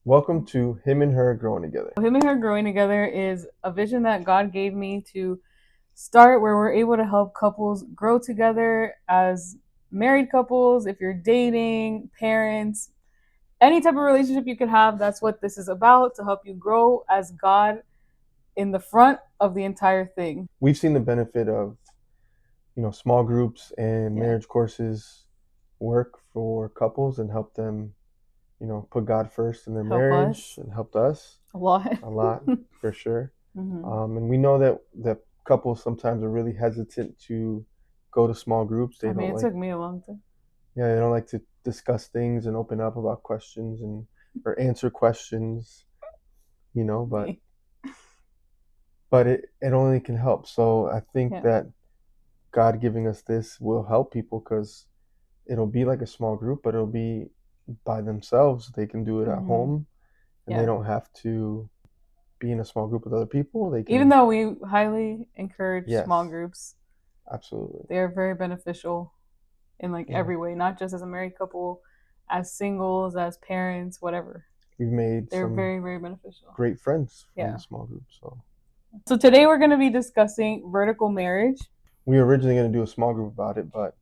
Welcome to Him and Her Growing Together. Him and Her Growing Together is a vision that God gave me to start where we're able to help couples grow together as married couples, if you're dating, parents, any type of relationship you could have. That's what this is about, to help you grow as God in the front of the entire thing. We've seen the benefit of, small groups and marriage courses work for couples and help them, put God first in their marriage and helped us a lot for sure. Mm-hmm. And we know that couples sometimes are really hesitant to go to small groups. It took me a long time. Yeah, they don't like to discuss things and open up about questions or answer questions, but it only can help. So I think that God giving us this will help people because it'll be like a small group, but it'll be by themselves. They can do it at home, and they don't have to be in a small group with other people. They can, even though we highly encourage small groups, absolutely, they are very beneficial in every way, not just as a married couple, as singles, as parents, whatever. We've made they're very, very beneficial. Great friends from the small group. So today we're going to be discussing vertical marriage. We were originally going to do a small group about it, but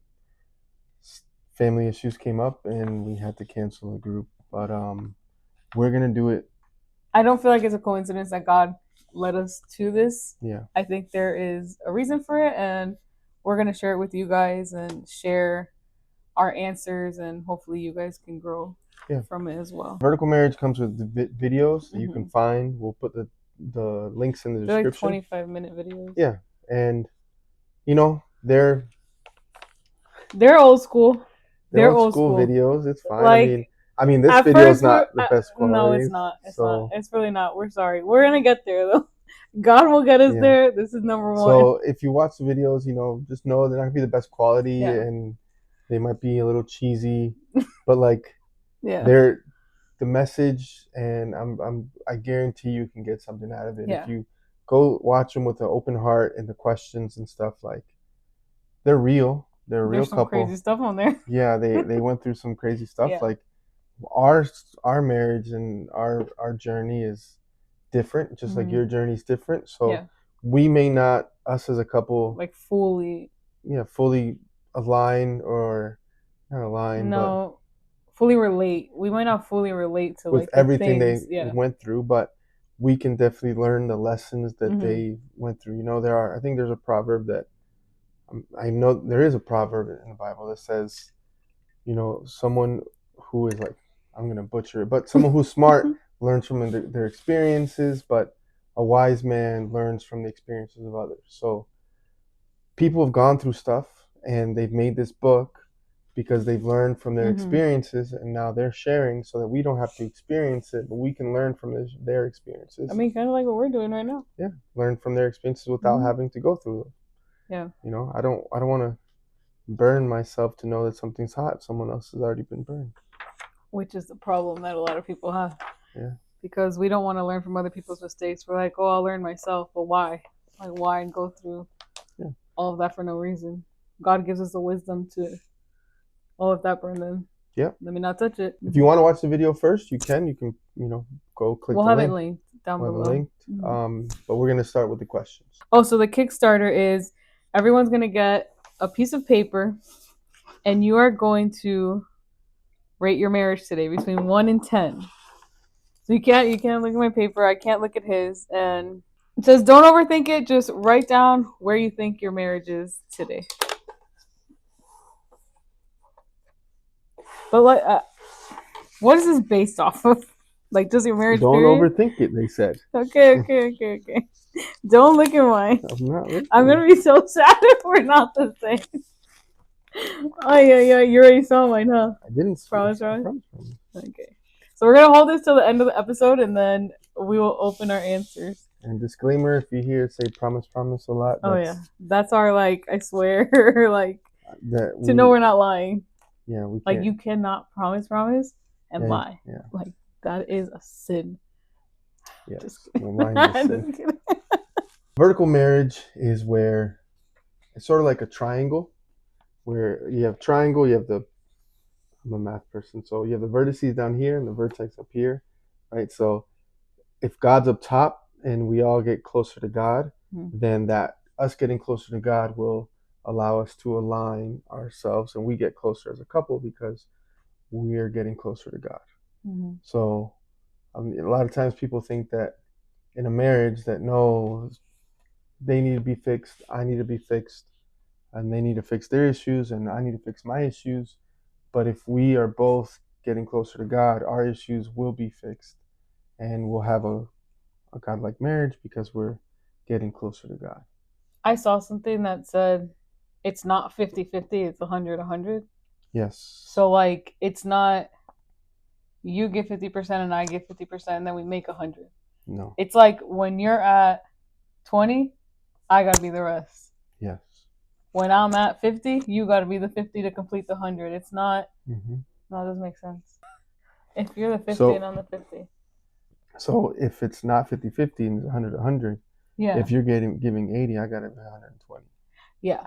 family issues came up and we had to cancel the group. But we're going to do it. I don't feel like it's a coincidence that God led us to this. Yeah. I think there is a reason for it, and we're going to share it with you guys and share our answers, and hopefully you guys can grow from it as well. Vertical marriage comes with the videos that you can find. We'll put the links in the description. They're 25-minute videos. Yeah. And they're old school. They're old school videos. It's fine. I mean this video is not the best quality. No, it's not. It's really not. We're sorry. We're gonna get there though. God will get us there. This is number one. So if you watch the videos, just know they're not gonna be the best quality and they might be a little cheesy, but they're the message, and I guarantee you can get something out of it if you go watch them with an open heart and the questions and stuff. They're real. They're a real couple. There's some crazy stuff on there. Yeah, they went through some crazy stuff. Our marriage and our journey is different, just like your journey is different. So we may not, us as a couple, fully align or not align, but fully relate. We might not fully relate to with everything they went through, but we can definitely learn the lessons that they went through. I think there's a proverb that I know there is a proverb in the Bible that says, someone who is I'm going to butcher it, but someone who's smart learns from their experiences, but a wise man learns from the experiences of others. So people have gone through stuff and they've made this book because they've learned from their experiences, and now they're sharing so that we don't have to experience it, but we can learn from their experiences. Kind of like what we're doing right now. Yeah, learn from their experiences without having to go through them. Yeah. I don't want to burn myself to know that something's hot. Someone else has already been burned. Which is the problem that a lot of people have. Yeah. Because we don't want to learn from other people's mistakes. We're like, oh, I'll learn myself. But why? Why go through all of that for no reason? God gives us the wisdom to all of that burn then. Yeah. Let me not touch it. If you want to watch the video first, you can. You can, go click the link. We'll have it linked down below. Linked. But we're going to start with the questions. Oh, so the Kickstarter is everyone's going to get a piece of paper, and you are going to rate your marriage today between 1 and 10. So you can't look at my paper. I can't look at his. And it says don't overthink it. Just write down where you think your marriage is today. But what is this based off of? Does your marriage? Don't overthink it. They said. Okay. Don't look at mine. I'm not looking. I'm gonna be so sad if we're not the same. Oh yeah. You already saw mine, huh? I didn't. Promise. Okay. So we're gonna hold this till the end of the episode, and then we will open our answers. And disclaimer: if you hear say promise a lot. That's our I swear to know we're not lying. Yeah, we can't. You cannot promise and lie. Yeah. That is a sin. Yes. Just kidding. Vertical marriage is where it's sort of like a triangle, where you have triangle, I'm a math person, so you have the vertices down here and the vertex up here. right? So if God's up top and we all get closer to God, then that us getting closer to God will allow us to align ourselves, and we get closer as a couple because we're getting closer to God. So a lot of times people think that in a marriage that no, they need to be fixed, I need to be fixed, and they need to fix their issues, and I need to fix my issues. But if we are both getting closer to God, our issues will be fixed, and we'll have a godlike marriage because we're getting closer to God. I saw something that said it's not 50-50, it's 100-100. Yes. So like it's not you get 50% and I get 50% and then we make 100. No. It's like when you're at 20, I gotta be the rest. Yes. When I'm at 50, you gotta be the 50 to complete the 100. It's not. No, it doesn't make sense. If you're the 50 and I'm the 50. So if it's not 50-50 and it's 100-100, yeah. If you're giving 80, I gotta be 120. Yeah.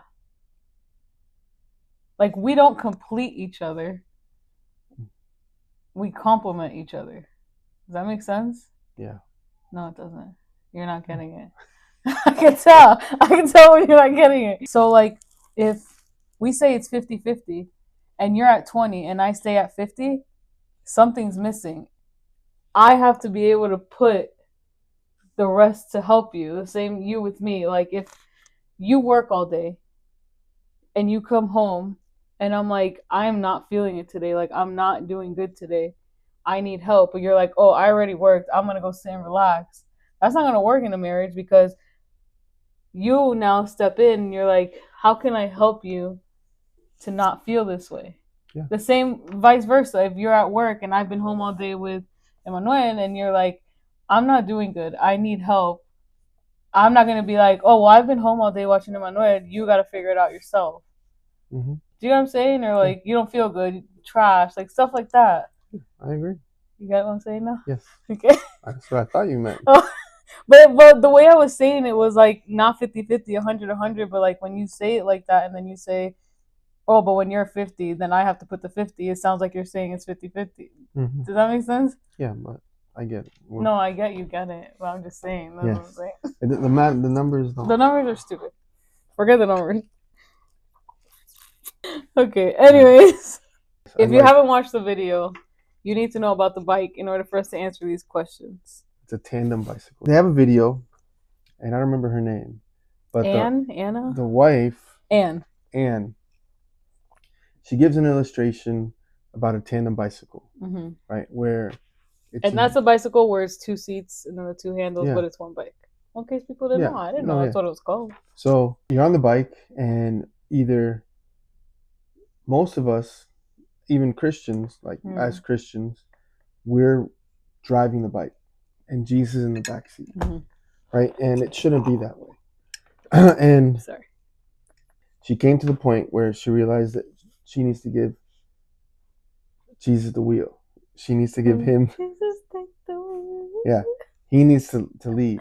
Like we don't complete each other. We complement each other. Does that make sense? Yeah. No, it doesn't. You're not getting it. I can tell. I can tell when you're not getting it. So like if we say it's 50-50 and you're at 20 and I stay at 50, something's missing. I have to be able to put the rest to help you. The same you with me. Like if you work all day and you come home and I'm like, I'm not feeling it today. Like I'm not doing good today. I need help. But you're like, oh, I already worked. I'm going to go sit and relax. That's not going to work in a marriage because you now step in and you're like, how can I help you to not feel this way? Yeah. The same vice versa. If you're at work and I've been home all day with Emmanuel and you're like, I'm not doing good. I need help. I'm not going to be like, oh, well, I've been home all day watching Emmanuel. You got to figure it out yourself. Mm-hmm. Do you know what I'm saying? Or like, you don't feel good, trash, like stuff like that. I agree. You get what I'm saying now? Yes. Okay. That's what I thought you meant. Oh, but the way I was saying it was like not 50-50, 100-100, but like when you say it like that and then you say, oh, but when you're 50, then I have to put the 50, it sounds like you're saying it's 50-50. Mm-hmm. Does that make sense? Yeah, but I get it. No, I get you get it, but I'm just saying. That's what I'm saying. The numbers don't. The numbers are stupid. Forget the numbers. Okay, anyways. If you haven't watched the video, you need to know about the bike in order for us to answer these questions. It's a tandem bicycle. They have a video, and I don't remember her name. But Anna? The wife, Anne, she gives an illustration about a tandem bicycle, right? Where and that's a bicycle where it's two seats and then the two handles, but it's one bike. In case people didn't know. I didn't know that's what it was called. So you're on the bike, and either most of us, even Christians, like as Christians, we're driving the bike, and Jesus is in the back seat, right? And it shouldn't be that way. And she came to the point where she realized that she needs to give Jesus the wheel. She needs to give him. Jesus, take the wheel. Yeah, he needs to lead.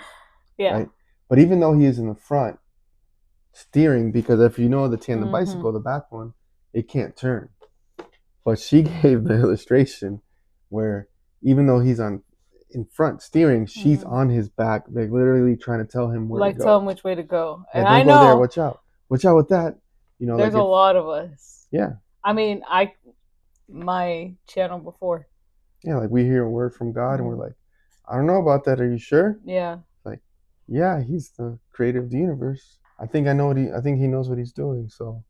Yeah. Right? But even though he is in the front, steering, because if you know the tandem bicycle, the back one, it can't turn. But she gave the illustration where even though he's in front steering, she's on his back, like literally trying to tell him where to go. Tell him which way to go. And I know. Go there, watch out with that. You know, there's a lot of us. Yeah. I mean, my channel before. Yeah, like we hear a word from God and we're like, I don't know about that. Are you sure? Yeah. Like, yeah, he's the creator of the universe. I think he knows what he's doing. So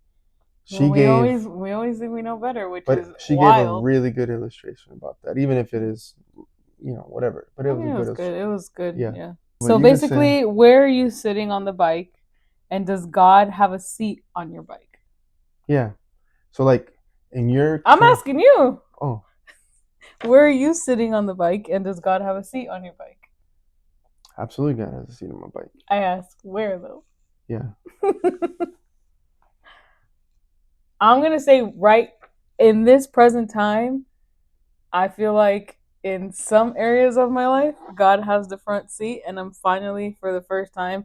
we always think we know better, which is she wild. gave a really good illustration about that, even if it is, whatever. But it was good. It was good. Yeah. So basically, where are you sitting on the bike, and does God have a seat on your bike? Yeah. So like I'm asking you. Oh. Where are you sitting on the bike, and does God have a seat on your bike? Absolutely, God has a seat on my bike. I ask where though. Yeah. I'm going to say right in this present time, I feel like in some areas of my life, God has the front seat, and I'm finally, for the first time,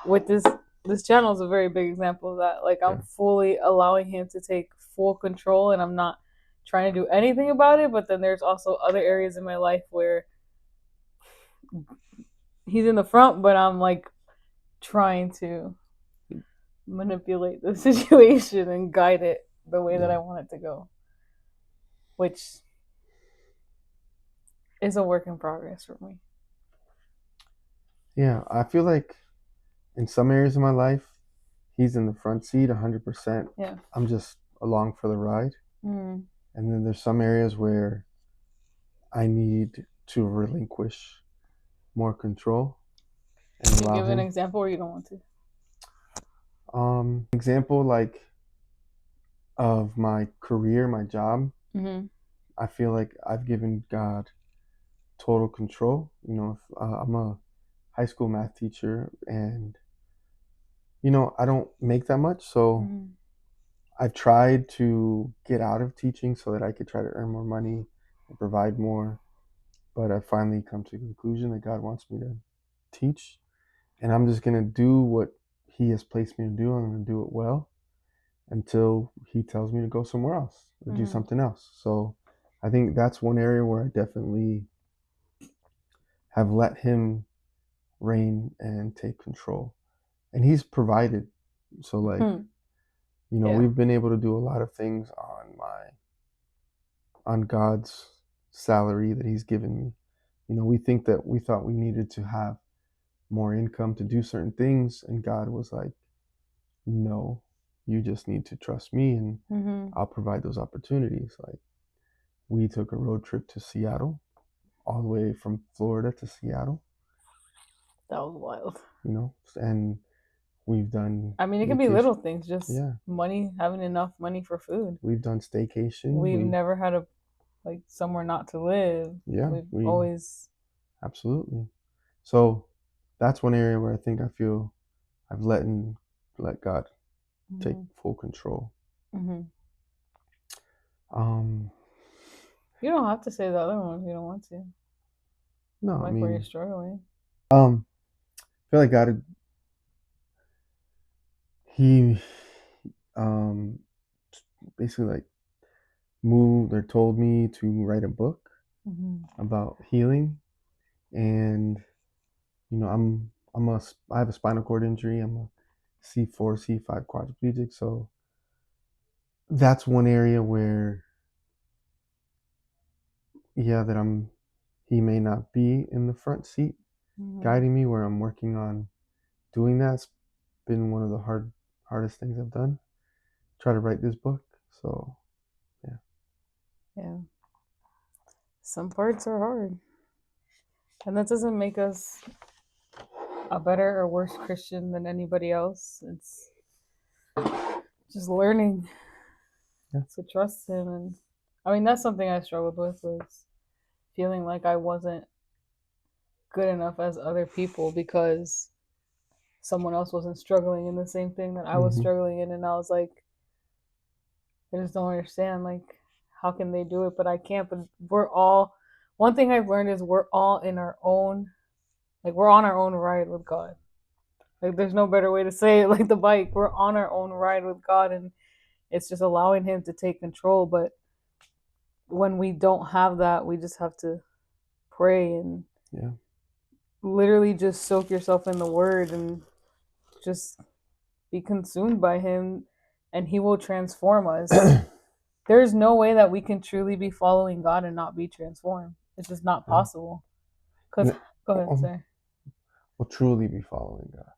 with this channel is a very big example of that. Like I'm fully allowing him to take full control, and I'm not trying to do anything about it. But then there's also other areas in my life where he's in the front, but I'm like trying to manipulate the situation and guide it the way that I want it to go, which is a work in progress for me. Yeah, I feel like in some areas of my life, he's in the front seat 100%. Yeah. I'm just along for the ride. Mm. And then there's some areas where I need to relinquish more control and Can you allow give an him. example, or you don't want to? Example like of my career, my job. Mm-hmm. I feel like I've given God total control. You know, if, I'm a high school math teacher, and I don't make that much, so Mm-hmm. I've tried to get out of teaching so that I could try to earn more money and provide more. But I finally come to the conclusion that God wants me to teach, and I'm just gonna do what He has placed me to do. I'm gonna do it well until He tells me to go somewhere else or do something else. So I think that's one area where I definitely have let Him reign and take control, and He's provided. So like, Yeah. we've been able to do a lot of things on God's salary that He's given me. We thought we needed to have more income to do certain things, and God was like, no, you just need to trust me, and I'll provide those opportunities. Like, we took a road trip to Seattle, all the way from Florida to Seattle. That was wild. And we've done. I mean, it can be little things, just money, having enough money for food. We've done staycation. We've never had somewhere not to live. Yeah, we've always. Absolutely. So that's one area where I think I feel I've let God take full control. Mm-hmm. You don't have to say the other one if you don't want to. No, I mean, where you're struggling. I feel like God, He basically like moved or told me to write a book about healing, and I have a spinal cord injury. I'm a C4, C5 quadriplegic, so that's one area where that he may not be in the front seat guiding me, where I'm working on doing that. It's been one of the hardest things I've done. Try to write this book. So yeah. Some parts are hard. And that doesn't make us a better or worse Christian than anybody else. It's just learning to trust him. And I mean, that's something I struggled with, was feeling like I wasn't good enough as other people because someone else wasn't struggling in the same thing that I was struggling in. And I was like, I just don't understand, like, how can they do it but I can't? But one thing I've learned is we're all in our own, like, we're on our own ride with God. Like, there's no better way to say it. Like the bike, we're on our own ride with God, and it's just allowing him to take control. But when we don't have that, we just have to pray and literally just soak yourself in the word and just be consumed by him, and he will transform us. There's no way that we can truly be following God and not be transformed. It's just not possible. Because go ahead, say. Will truly be following God.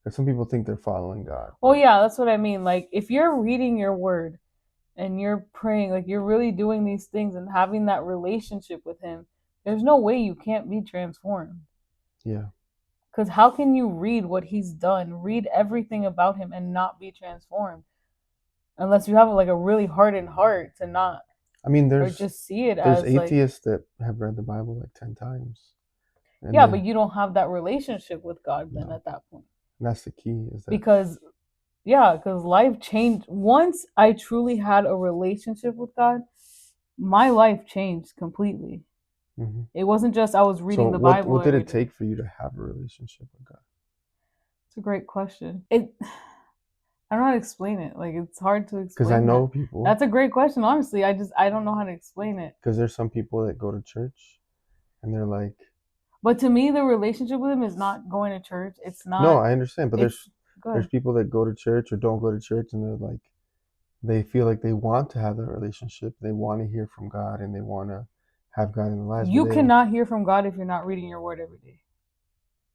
Because some people think they're following God. Oh yeah, that's what I mean. Like, if you're reading your word and you're praying, like, you're really doing these things and having that relationship with him, there's no way you can't be transformed. Yeah. Because how can you read what he's done, read everything about him, and not be transformed? Unless you have like a really hardened heart to not. I mean, or just see it as atheists that have read the Bible like 10 times. Yeah, but you don't have that relationship with God then at that point. And that's the key, is that because life changed. Once I truly had a relationship with God, my life changed completely. It wasn't just I was reading the Bible. What did it take for you to have a relationship with God? It's a great question. I don't know how to explain it. Like, it's hard to explain. Because I know people. That's a great question. Honestly, I don't know how to explain it. Because there's some people that go to church and they're like, But to me, the relationship with him is not going to church. It's No, not. I understand, but It's there's good. people that go to church or don't go to church, and they're like they feel like they want to have that relationship. They want to hear from God, and they want to have God in their lives, but You they don't. cannot hear from God if you're not reading your word every day.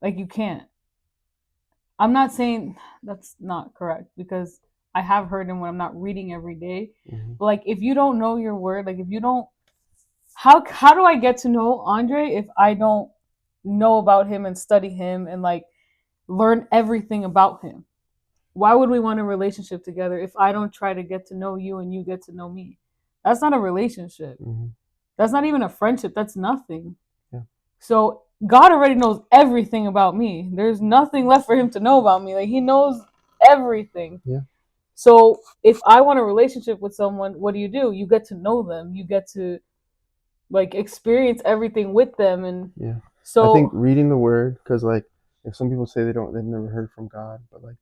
Like you can't. I'm not saying that's not correct because I have heard him when I'm not reading every day. Mm-hmm. But like if you don't know your word, like if you don't how do I get to know Andre if I don't know about him and study him and like learn everything about him? Why would we want a relationship together if I don't try to get to know you and you get to know me? That's not a relationship. Mm-hmm. That's not even a friendship. That's nothing. Yeah. So God already knows everything about me. There's nothing left for him to know about me. Like he knows everything. Yeah. So if I want a relationship with someone, what do? You get to know them. You get to like experience everything with them and Yeah. I think so reading the word, because like if some people say they've never heard from God, but like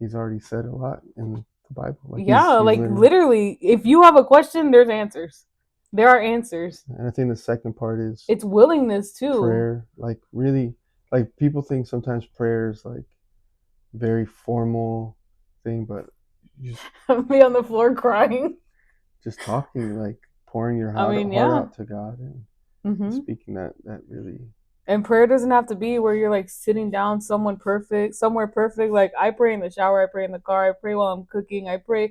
he's already said a lot in the Bible. Like yeah, he's like literally, literally if you have a question, there's answers. There are answers. and I think the second part is It's willingness too. prayer. Like really, like people think sometimes prayer is like very formal thing, but just Me on the floor crying. just talking, like pouring your I mean, heart yeah. out to God and Mm-hmm. speaking that really. And prayer doesn't have to be where you're like sitting down somewhere perfect. Like I pray in the shower, I pray in the car, I pray while I'm cooking, I Mm,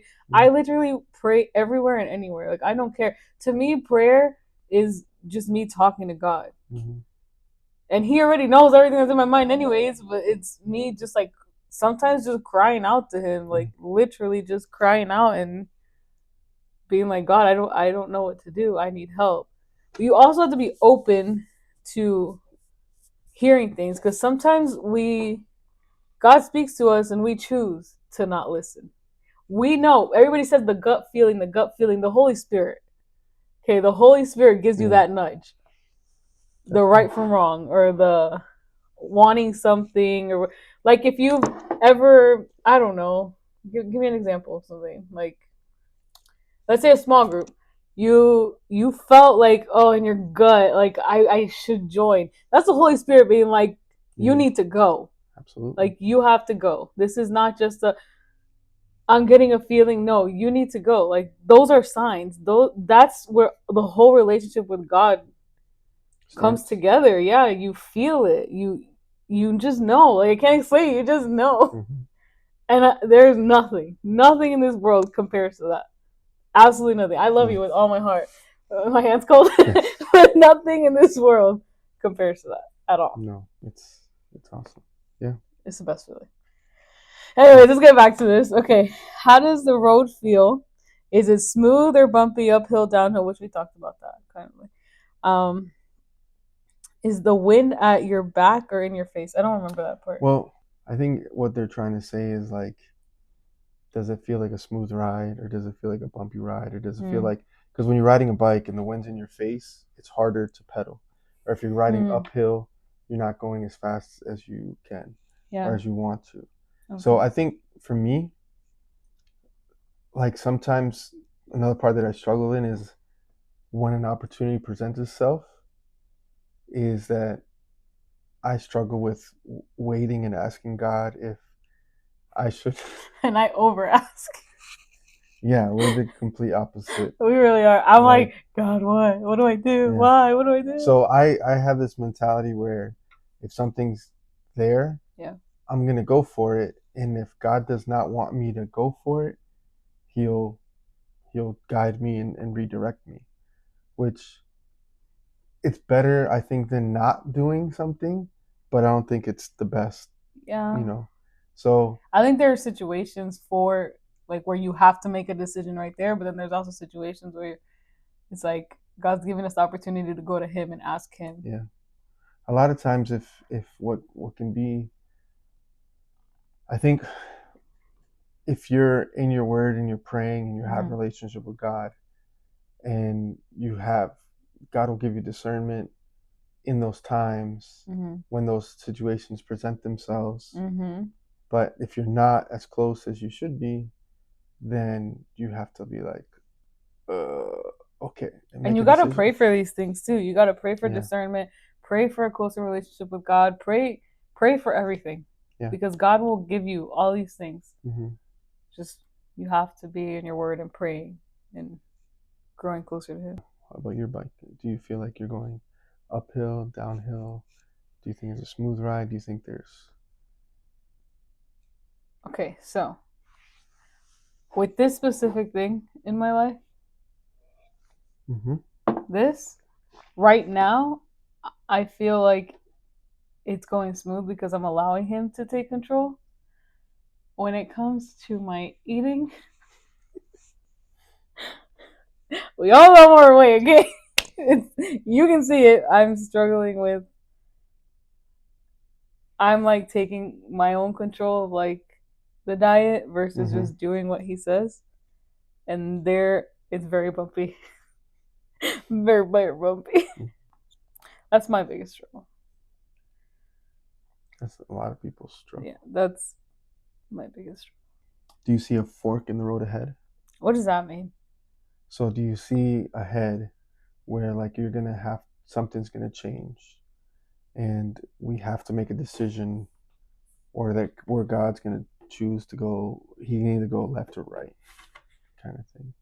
literally pray everywhere and anywhere. Like I don't care. To me, prayer is just me talking to God. mm-hmm. And he already knows everything that's in my mind anyways, but it's me just like sometimes just crying out to him, Yeah. like literally just crying out and being like, God, I don't know what to do. I need help. But you also have to be open to hearing things because sometimes God speaks to us and we choose to not listen. We know everybody says the gut feeling, the Holy Spirit. Okay, the Holy Spirit gives you Yeah, that nudge, the definitely. right from wrong, or the wanting something, or like if you've ever, I don't know, give me an example of something. Like, let's say a small group. You felt like, oh, in your gut, like I should join. That's the Holy Spirit being like, you Yeah, need to go. absolutely. Like you have to go. This is not just a I'm getting a feeling. No, you need to go. Like those are signs. That's where the whole relationship with God comes Starts. together. Yeah, you feel it. You just know. Like I can't explain. You just know. Mm-hmm. And there's nothing in this world compares to that. Absolutely nothing. I love Yeah. you with all my heart. My hand's cold, Yes. but nothing in this world compares to that at all. No, it's awesome. Yeah. It's the best feeling. Anyways, let's get back to this. Okay, how does the road feel? Is it smooth or bumpy, uphill, downhill? Which we talked about that kind of like. Um, is the wind at your back or in your face? I don't remember that part. Well, I think what they're trying to say is like, does it feel like a smooth ride, or does it feel like a bumpy ride, or does it feel Hmm. like, because when you're riding a bike and the wind's in your face, it's harder to pedal, or if you're riding Hmm. uphill, you're not going as fast as you can or Yeah. as you want to. So Okay. I think for me, like sometimes another part that I struggle in is when an opportunity presents itself, is that I struggle with waiting and asking God if I should. And I over ask. Yeah, we're the complete opposite. We really are. I'm like, Like, God, what? What do I do? yeah. Why? What do I do? So I have this mentality where if something's there, Yeah. I'm gonna go for it, and if God does not want me to go for it, He'll He'll guide me and redirect me, which it's better I think than not doing something, but I don't think it's the best, you Yeah. know. So I think there are situations for like where you have to make a decision right there, but then there's also situations where it's like God's giving us the opportunity to go to Him and ask Him. yeah, a lot of times if what can be, I think if you're in your word and you're praying and you have a Mm-hmm. relationship with God, and you have, God will give you discernment in those times Mm-hmm. when those situations present themselves. Mm-hmm. But if you're not as close as you should be, then you have to be like, okay, and And make you a got to decision. pray for these things too. You got to pray for Yeah. discernment, Pray for a closer relationship with God. Pray for everything. Yeah. Because God will give you all these things. Mm-hmm. Just you have to be in your word and praying and growing closer to Him. How about your bike? Do you feel like you're going uphill, downhill? Do you think it's a smooth ride? Do you think there's... Okay, so with this specific thing in my life, Mm-hmm. this right now, I feel like it's going smooth because I'm allowing Him to take control. When it comes to my eating, we all know our way, okay? You can see it. I'm struggling with. I'm like taking my own control of like the diet versus just doing what He says, and there it's very bumpy, very bumpy. That's my biggest struggle. That's a lot of people's struggle. Yeah, that's my biggest struggle. Do you see a fork in the road ahead? What does that mean? So do you see ahead where like you're gonna have something's gonna change, and we have to make a decision, or that where God's gonna choose to go? He can either go left or right, kind of thing.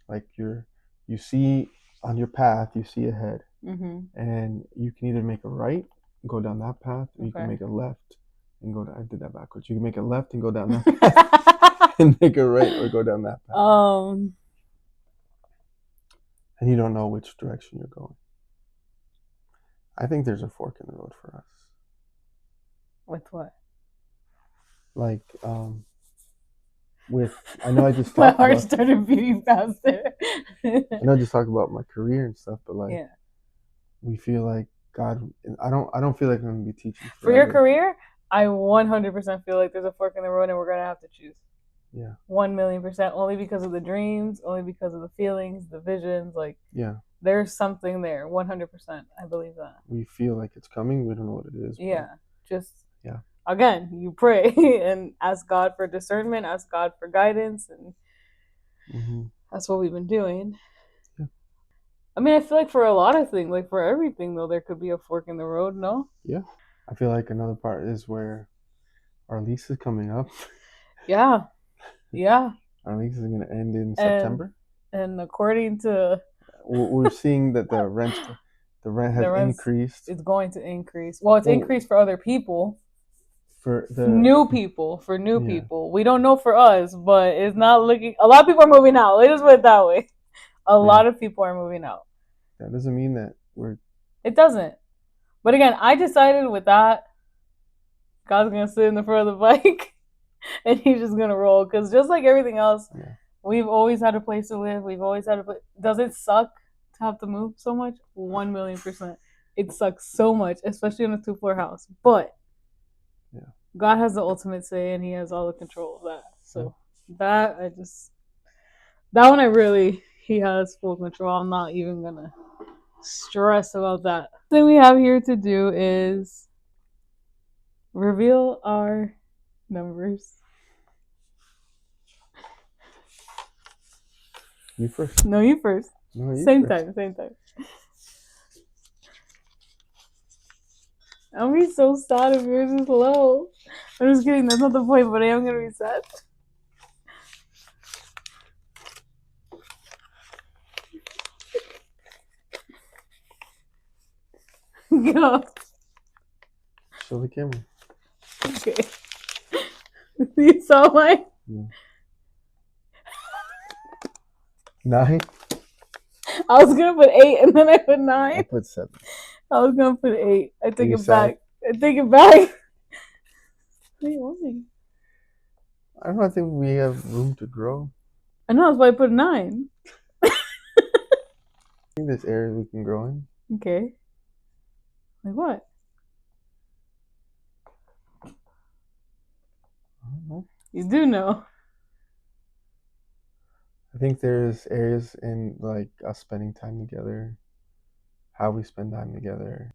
Like you see on your path, you see ahead, and you can either make a right and go down that path, or you can make a left and go down. I did that backwards. You can make a left and go down that path, and make a right or go down that path. And you don't know which direction you're going. I think there's a fork in the road for us. With what? Like, with, I know I just my talked heart about, started beating faster. I know I just talked about my career and stuff, but like, yeah. We feel like God. I don't feel like I'm gonna be teaching forever. For your career, I 100% feel like there's a fork in the road, and we're gonna have to choose. Yeah. 1,000,000%, only because of the dreams, only because of the feelings, the visions. Like, yeah, there's something there. 100%, I believe that. We feel like it's coming. We don't know what it is. Yeah, just yeah. Again, you pray and ask God for discernment, ask God for guidance, and that's what we've been doing. Yeah. I mean, I feel like for a lot of things, like for everything though, there could be a fork in the road. No. Yeah, I feel like another part is where our lease is coming up. Yeah. Yeah. Our lease is going to end in September. And according to... we're seeing that the rent has increased. It's going to increase. Well, it's increased for other people. For the new people. We don't know for us, but it's not looking... A lot of people are moving out. Let's just put it that way. A lot of people are moving out. That doesn't mean that we're... It doesn't. But again, I decided with that, God's going to sit in the front of the bike. And He's just going to roll. Because just like everything else, we've always had a place to live. We've always had a place. Does it suck to have to move so much? 1,000,000%. It sucks so much, especially in a 2-floor house. But God has the ultimate say, and He has all the control of that. So that one He has full control. I'm not even going to stress about that. The thing we have here to do is reveal our numbers. You first. No, you first. No, you same first. time. I'm gonna be so sad if yours is low. I'm just kidding. That's not the point. But I am gonna be sad. Go. Show the camera. Okay. You saw mine? Yeah. 9? I was gonna put 8 and then I put 9. I put 7. I was gonna put 8. I take it back. Wait, why? I don't know. I think we have room to grow. I know, that's why I put 9. I think there's areas we can grow in. Okay. Like what? I don't know. You do know. I think there's areas in like us spending time together, how we spend time together,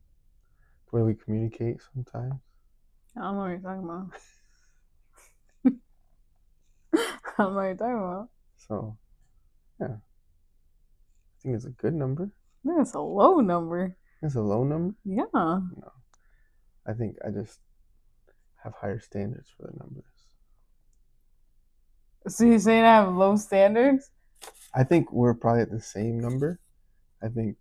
the way we communicate sometimes. I don't know what you're talking about. I don't know what you're talking about. So, yeah. I think it's a good number. I think it's a low number. It's a low number? Yeah. No. I think I just have higher standards for the numbers. So you're saying I have low standards? I think we're probably at the same number. I think,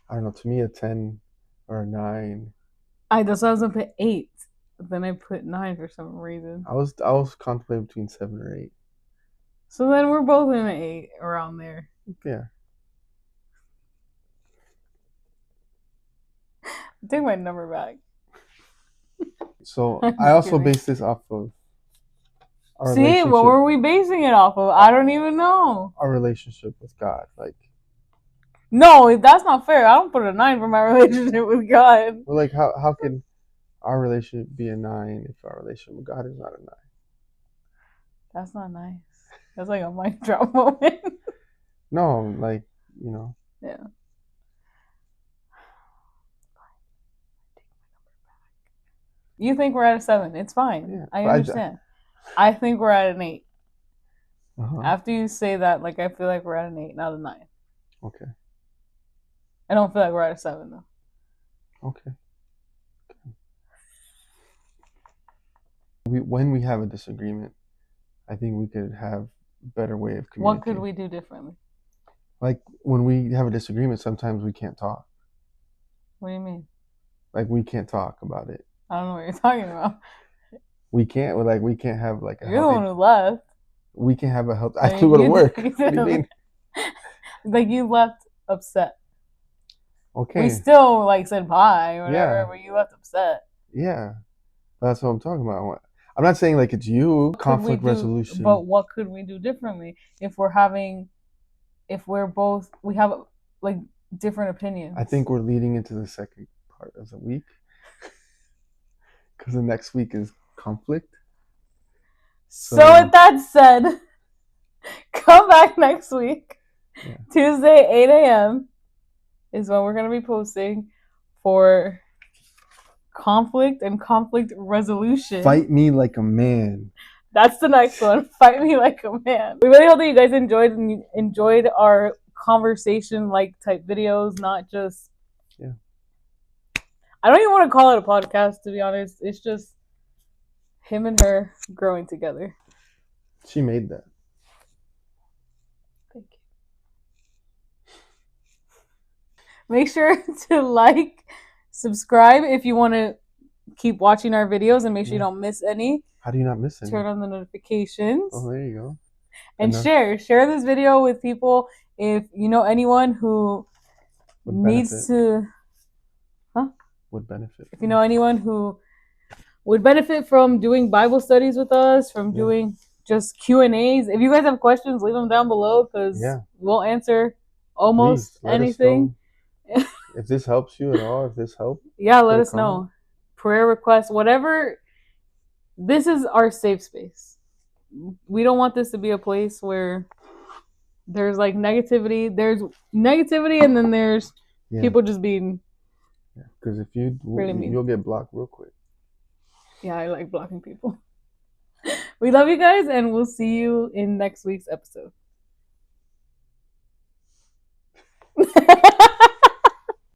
I don't know, to me a 10 or a 9. That's why I was gonna put 8, but then I put 9 for some reason. I was contemplating between 7 or 8. So then we're both in an 8 around there. Yeah. Take my number back. So I'm I also kidding. base this off of our See, relationship. what were we basing it off of? I don't even know. Our relationship with God. Like, No, that's not fair. I don't put a 9 for my relationship with God. well, like how can our relationship be a 9 if our relationship with God is not a 9? That's not nice. That's like a mic drop moment. No, like, you know. Yeah. You think we're at a 7. It's fine. Yeah, I understand. I think we're at an 8. After you say that, like, I feel like we're at an 8, not a 9. Okay. I don't feel like we're at a 7, though. Okay. When we have a disagreement, I think we could have a better way of communicating. What could we do differently? Like, when we have a disagreement, sometimes we can't talk. What do you mean? Like, we can't talk about it. I don't know what you're talking about. We can't have like a You're the one who left. We can't have a healthy. I have to go to work. You What do you mean? Like, you left upset. Okay. We still like said bye or whatever, Yeah. but you left upset. Yeah, that's what I'm talking about. I'm not saying like it's you. Conflict resolution. But what could we do differently if we have like different opinions? I think we're leading into the second part of the week because the next week is conflict. So with that said, come back next week. Yeah. Tuesday, 8 a.m. is when we're going to be posting for conflict and conflict resolution. Fight me like a man. That's the next one. Fight me like a man. We really hope that you guys enjoyed our conversation like type videos, not just. Yeah. I don't even want to call it a podcast, to be honest. It's just him and her growing together. She made that. Thank you. Make sure to like, subscribe if you want to keep watching our videos and make sure you don't miss any. How do you not miss any? Turn on the notifications. Oh, there you go. And share this video with people if you know anyone who needs to. Would benefit. If you know anyone who would benefit from doing Bible studies with us, from doing just Q&As. If you guys have questions, leave them down below because we'll answer almost anything. If this helps you at all, if this helped. Yeah, let us know. Prayer requests, whatever. This is our safe space. We don't want this to be a place where there's like negativity. There's negativity and then there's people just being. Yeah, because if you'll get blocked real quick. Yeah, I like blocking people. We love you guys, and we'll see you in next week's episode.